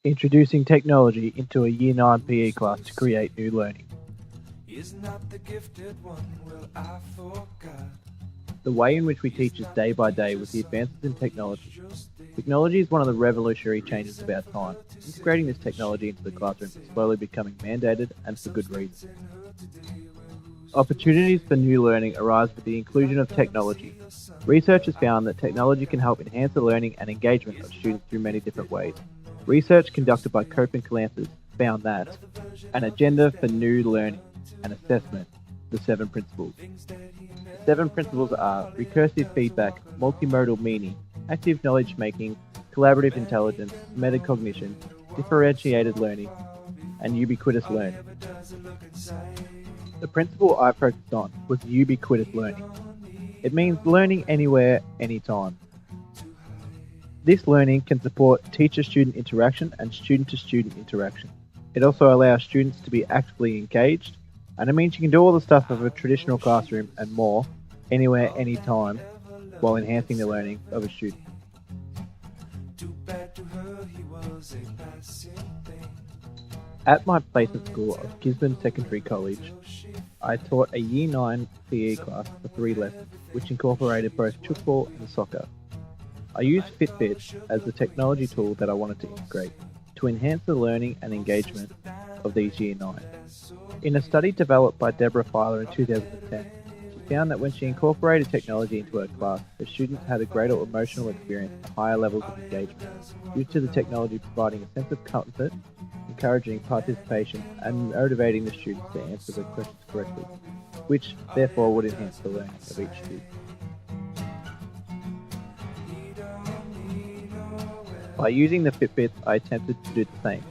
introducing technology into a Year 9 PE class to create new learning. Is not the gifted one, will I forgot? The way in which we teach is day by day with the advances in technology. Technology is one of the revolutionary changes of our time. Integrating this technology into the classroom is slowly becoming mandated and for good reason. Opportunities for new learning arise with the inclusion of technology. Research has found that technology can help enhance the learning and engagement of students through many different ways. Research conducted by Cope and Calanthus found that an agenda for new learning and assessment, the 7 principles. The 7 principles are recursive feedback, multimodal meaning, active knowledge making, collaborative intelligence, metacognition, differentiated learning, and ubiquitous learning. The principle I focused on was ubiquitous learning. It means learning anywhere, anytime. This learning can support teacher-student interaction and student-to-student interaction. It also allows students to be actively engaged, and it means you can do all the stuff of a traditional classroom and more, anywhere, anytime, while enhancing the learning of a student. At my placement school of Gisborne Secondary College, I taught a Year 9 PE class for 3 lessons, which incorporated both football and soccer. I used Fitbit as the technology tool that I wanted to integrate to enhance the learning and engagement of these Year 9. In a study developed by Deborah Filer in 2010, she found that when she incorporated technology into her class, her students had a greater emotional experience and higher levels of engagement, due to the technology providing a sense of comfort, encouraging participation, and motivating the students to answer the questions correctly, which therefore would enhance the learning of each student. By using the Fitbits, I attempted to do the same.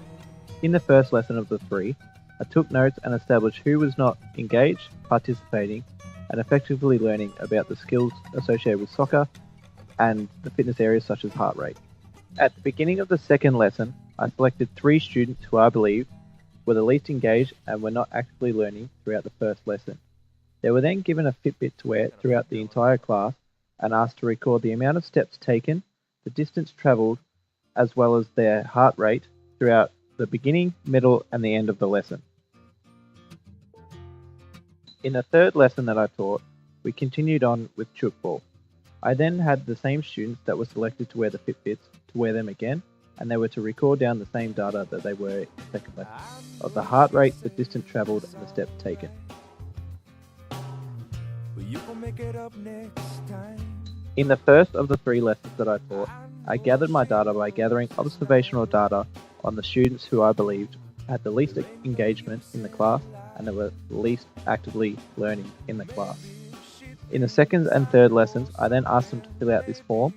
In the first lesson of the 3, I took notes and established who was not engaged, participating, and effectively learning about the skills associated with soccer and the fitness areas such as heart rate. At the beginning of the second lesson, I selected 3 students who I believed were the least engaged and were not actively learning throughout the first lesson. They were then given a Fitbit to wear throughout the entire class and asked to record the amount of steps taken, the distance travelled, as well as their heart rate throughout the beginning, middle, and the end of the lesson. In the third lesson that I taught, we continued on with football. I then had the same students that were selected to wear the Fitbits to wear them again, and they were to record down the same data that they were in the second lesson, of the heart rate, the distance travelled, and the steps taken. In the first of the 3 lessons that I taught, I gathered my data by gathering observational data on the students who I believed had the least engagement in the class and that were least actively learning in the class. In the second and third lessons, I then asked them to fill out this form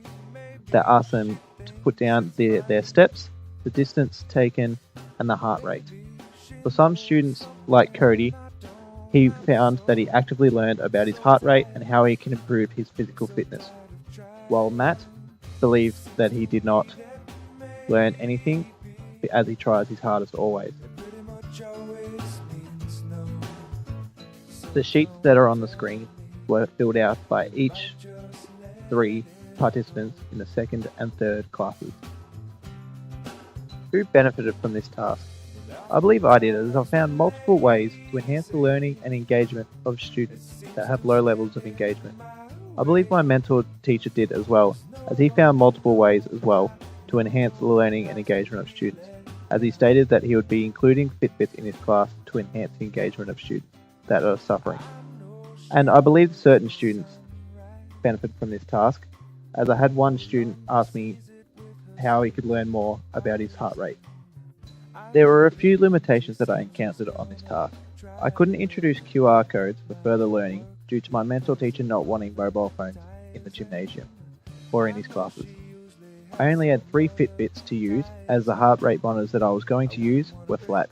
that asked them to put down their steps, the distance taken, and the heart rate. For some students, like Cody, he found that he actively learned about his heart rate and how he can improve his physical fitness, while Matt believes that he did not learn anything as he tries his hardest always. The sheets that are on the screen were filled out by each 3 participants in the second and third classes. Who benefited from this task? I believe I did, as I found multiple ways to enhance the learning and engagement of students that have low levels of engagement. I believe my mentor teacher did as well, as he found multiple ways as well to enhance the learning and engagement of students, as he stated that he would be including Fitbits in his class to enhance the engagement of students that are suffering. And I believe certain students benefit from this task, as I had one student ask me how he could learn more about his heart rate. There were a few limitations that I encountered on this task. I couldn't introduce QR codes for further learning due to my mentor teacher not wanting mobile phones in the gymnasium or in his classes. I only had 3 Fitbits to use, as the heart rate monitors that I was going to use were flat.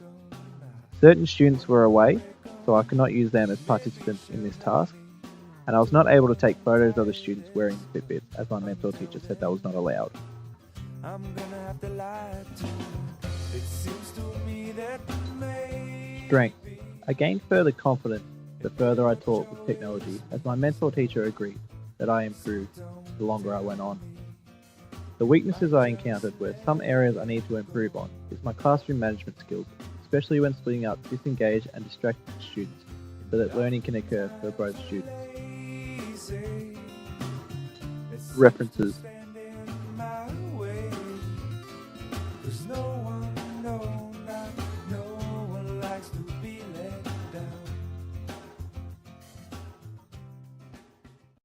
Certain students were away, so I could not use them as participants in this task, and I was not able to take photos of the students wearing the Fitbits, as my mentor teacher said that was not allowed. Strength. I gained further confidence the further I taught with technology, as my mentor teacher agreed that I improved the longer I went on. The weaknesses I encountered were some areas I need to improve on is my classroom management skills, especially when splitting up disengaged and distracted students so that learning can occur for both students. References. my way. 'Cause no one, no, not no one likes to